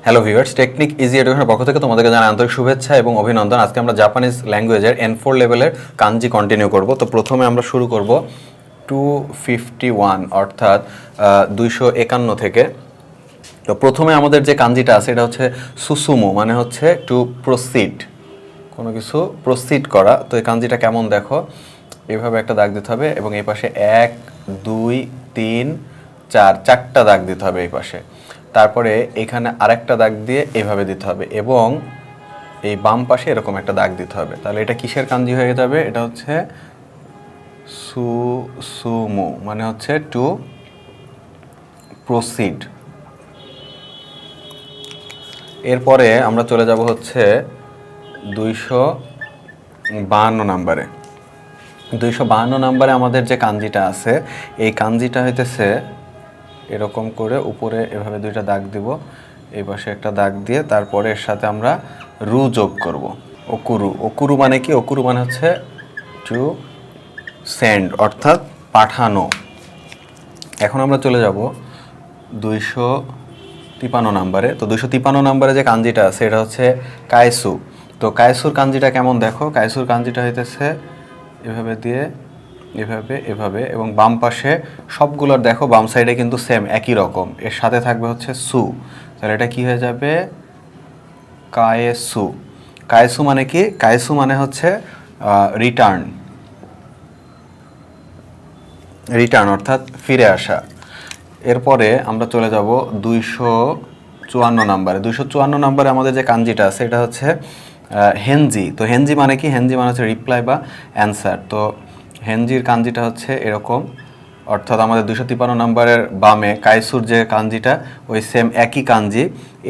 Hello viewers, technique easy এডুকেশনের পক্ষ থেকে তোমাদেরকে জানাই আন্তরিক শুভেচ্ছা এবং অভিনন্দন। আজকে আমরা জাপানিজ ল্যাঙ্গুয়েজের N4 লেভেলের কাঞ্জি কন্টিনিউ করব। তো প্রথমে আমরা শুরু করব 251 অর্থাৎ 251 থেকে। তো প্রথমে আমাদের যে কাঞ্জিটা আছে এটা হচ্ছে সুসুমো, মানে হচ্ছে টু প্রসিড, কোনো কিছু প্রসিড করা। তো এই কাঞ্জিটা কেমন দেখো, এভাবে একটা দাগ দিতে হবে এবং এই পাশে 1 2 3 4 চারটা দাগ দিতে হবে এই পাশে। তারপরে এখানে আরেকটা দাগ দিয়ে এইভাবে দিতে হবে এবং এই বাম পাশে এরকম একটা দাগ দিতে হবে। তাহলে এটা কিসের কাঞ্জি হয়ে যাবে? এটা হচ্ছে সুসুমো, মানে হচ্ছে টু প্রসিড। এরপরে আমরা চলে যাব হচ্ছে 252 নাম্বারে। 252 নাম্বারে আমাদের যে কাঞ্জিটা আছে এই কাঞ্জিটা হইতেছে এরকম করে উপরে এভাবে দুইটা দাগ দিব, এই পাশে একটা দাগ দিয়ে তারপরে এর সাথে আমরা রু যোগ করব। ওকুরু, ওকুরু মানে কি? ওকুরু মানে হচ্ছে টু সেন্ড অর্থাৎ পাঠানো। এখন আমরা চলে যাব 253 নাম্বারে। তো 253 নাম্বারে যে কাঞ্জিটা আছে এটা হচ্ছে কায়সু। তো কায়সুর কাঞ্জিটা কেমন দেখো, কায়সুর কাঞ্জিটা হইতেছে এভাবে দিয়ে এভাবে এভাবে এবং বাম পাশে সবগুলোর দেখো বাম সাইডে কিন্তু সেম একই রকম, এর সাথে থাকবে হচ্ছে সু। তাহলে এটা কি হয়ে যাবে? কায়েসু। কায়েসু মানে কি? কায়েসু মানে হচ্ছে রিটার্ন, রিটার্ন অর্থাৎ ফিরে আসা। এরপরে আমরা চলে যাব 254 নাম্বারে। 254 নাম্বারে আমাদের যে কাঞ্জিটা আছে এটা হচ্ছে হেনজি। তো হেনজি মানে কি? হেনজি মানে হচ্ছে রিপ্লাই বা অ্যান্সার। তো হেনজির কাঞ্জিটা হচ্ছে এরকম, অর্থাৎ আমাদের 253 নাম্বারের বামে কাইসুর যে কাঞ্জিটা ওই সেম একই কাঞ্জি,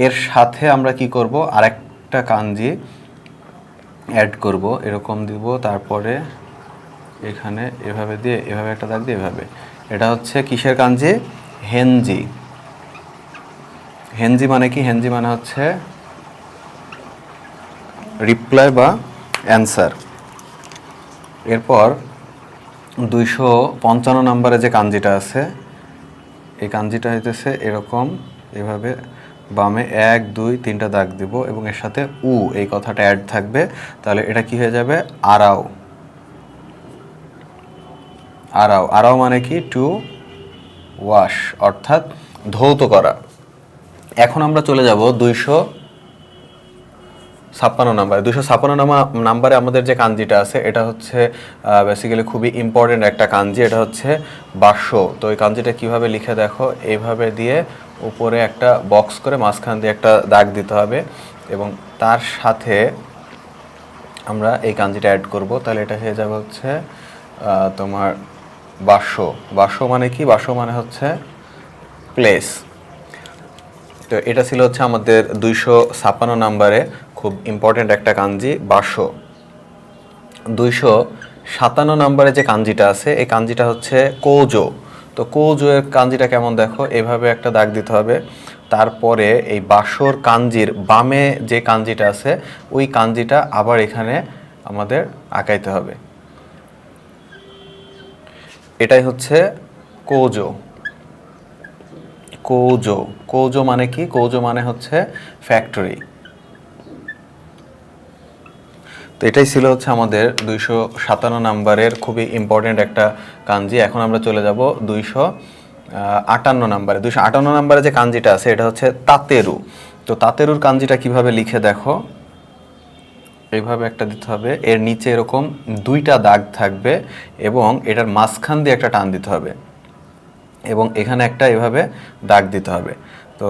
এর সাথে আমরা কি করব? আরেকটা কাঞ্জি অ্যাড করব, এরকম দিব, তারপরে এখানে এভাবে দিয়ে এভাবে একটা দাগ দিয়ে এভাবে। এটা হচ্ছে কিসের কাঞ্জি? হেনজি। হেনজি মানে কি? হেনজি মানে হচ্ছে রিপ্লাই বা অ্যান্সার। এরপর 255 নাম্বারে যে কাঞ্জিটা আছে এই কাঞ্জিটা হইতেছে এরকম, এভাবে বামে 1 2 3টা দাগ দিব এবং এর সাথে উ এই কথাটা অ্যাড থাকবে। তাহলে এটা কি হয়ে যাবে? আরাও। আরাও, আরাও মানে কি? টু ওয়াশ অর্থাৎ ধৌত করা। এখন আমরা চলে যাব 256 নাম্বার। 256 নাম্বারে আমাদের যে কাঞ্জিটা আছে এটা হচ্ছে বেসিক্যালি খুবই ইম্পর্টেন্ট একটা কাঞ্জি, এটা হচ্ছে বাস্য। তো এই কাঞ্জিটা কিভাবে লিখে দেখো, এইভাবে দিয়ে উপরে একটা বক্স করে মাঝখান দিয়ে একটা দাগ দিতে হবে এবং তার সাথে আমরা এই কাঞ্জিটা অ্যাড করব। তাহলে এটা হয়ে যাবে হচ্ছে তোমার বাস্য। বাস্য মানে কি? বাস্য মানে হচ্ছে প্লেস। তো এটা ছিল হচ্ছে আমাদের 256 নাম্বারে খুব ইম্পর্টেন্ট একটা কাঞ্জি, বাস্য। 257 নাম্বারে যে কাঞ্জিটা আছে এই কাঞ্জিটা হচ্ছে কৌজো। তো কৌজো এর কাঞ্জিটা কেমন দেখো, এভাবে একটা দাগ দিতে হবে, তারপরে এই বাস্যর কাঞ্জির বামে যে কাঞ্জিটা আছে ওই কাঞ্জিটা আবার এখানে আমাদের আঁকাইতে হবে। এটাই হচ্ছে কৌজো। কৌজো, কৌজো মানে কি? কৌজো মানে হচ্ছে ফ্যাক্টরি। তো এটাই ছিল হচ্ছে আমাদের 257 নাম্বারের খুবই ইম্পর্টেন্ট একটা কাঞ্জি। এখন আমরা চলে যাব 258 নাম্বারে। 258 নাম্বারে যে কাঞ্জিটা আছে এটা হচ্ছে তাতেরু। তো তাতেরুর কাঞ্জিটা কিভাবে লিখে দেখো, এইভাবে একটা দিতে হবে, এর নিচে এরকম দুইটা দাগ থাকবে এবং এটার মাঝখান দিয়ে একটা টান দিতে হবে এবং এখানে একটা এভাবে দাগ দিতে হবে। তো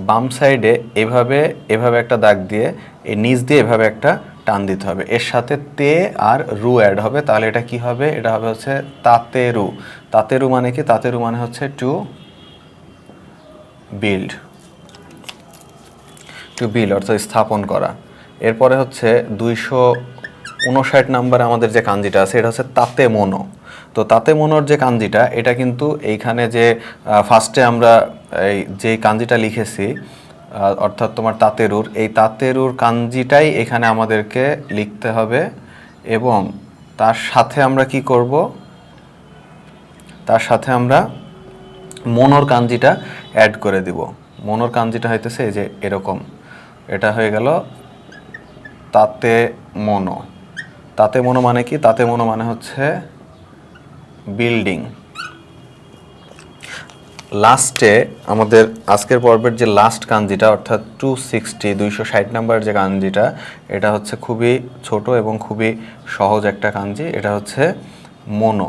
বাম সাইডে এভাবে এভাবে একটা দাগ দিয়ে এই নিচ দিয়ে এভাবে একটা টান দিতে হবে, এর সাথে তে আর রু অ্যাড হবে। তাহলে এটা কি হবে? এটা হবে হচ্ছে তাতেরু। তাতেরু মানে কি? তাতেরু মানে হচ্ছে টু বিল্ড, টু বিল্ড অর্থাৎ স্থাপন করা। এরপরে হচ্ছে 259 নাম্বারে আমাদের যে কাঞ্জিটা আছে এটা হচ্ছে তাতে মনো। তো তাতে মনোর যে কাঞ্জিটা এটা কিন্তু এইখানে যে ফার্স্টে আমরা এই যে কাঞ্জিটা লিখেছি অর্থাৎ তোমার তাতেরুর, এই তাতেরুর কাঞ্জিটাই এখানে আমাদেরকে লিখতে হবে এবং তার সাথে আমরা কি করব? তার সাথে আমরা মনোর কাঞ্জিটা অ্যাড করে দিব। মনোর কাঞ্জিটা হইতেছে এই যে এরকম, এটা হয়ে গেল তাতে মনো। তাতে মনো মানে কি? তাতে মনো মানে হচ্ছে বিল্ডিং। লাস্টে আমাদের আজকের পর্বের যে লাস্ট কাঞ্জিটা অর্থাৎ 260 নাম্বারের যে কাঞ্জিটা, এটা হচ্ছে খুবই ছোট এবং খুবই সহজ একটা কাঞ্জি। এটা হচ্ছে মনো।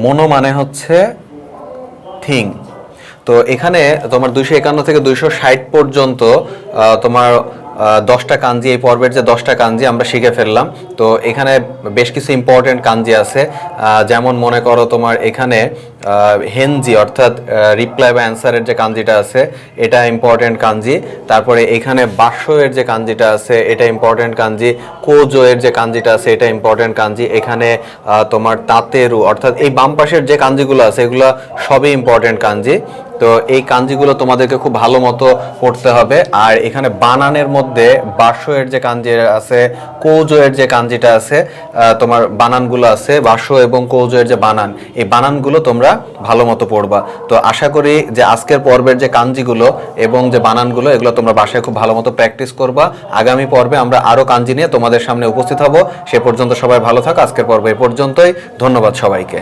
মনো মানে হচ্ছে থিং। তো এখানে তোমার 251 থেকে 260 পর্যন্ত তোমার 10টা কাঞ্জি, এই পর্বের যে 10টা কাঞ্জি আমরা শিখে ফেললাম। তো এখানে বেশ কিছু ইম্পর্টেন্ট কাঞ্জি আছে, যেমন মনে করো তোমার এখানে হেনজি অর্থাৎ রিপ্লাই বা অ্যান্সারের যে কাঞ্জিটা আছে এটা ইম্পর্টেন্ট কাঞ্জি। তারপরে এখানে বাস্যয়ের যে কাঞ্জিটা আছে এটা ইম্পর্টেন্ট কাঞ্জি। কোজোয়ের যে কাঞ্জিটা আছে এটা ইম্পর্টেন্ট কাঞ্জি। এখানে তোমার তাতেরু অর্থাৎ এই বাম পাশের যে কাঞ্জিগুলো আছে এগুলো সবই ইম্পর্টেন্ট কাঞ্জি। তো এই কাঞ্জিগুলো তোমাদেরকে খুব ভালো মতো পড়তে হবে। আর এখানে বানানের মধ্যে বাস্যয়ের যে কাঞ্জি আছে, কৌজোয়ের যে কাঞ্জিটা আছে, তোমার বানানগুলো আছে বাস্য এবং কৌজোয়ের যে বানান, এই বানানগুলো তোমরা ভালো মতো পড়বা। তো আশা করি যে আজকের পর্বের যে কাঞ্জিগুলো এবং যে বানানগুলো এগুলো তোমরা বাসায় খুব ভালো মতো প্র্যাকটিস করবা। আগামী পর্বে আমরা আরও কাঞ্জি নিয়ে তোমাদের সামনে উপস্থিত হব। সে পর্যন্ত সবাই ভালো থাকো। আজকের পর্ব এ পর্যন্তই। ধন্যবাদ সবাইকে।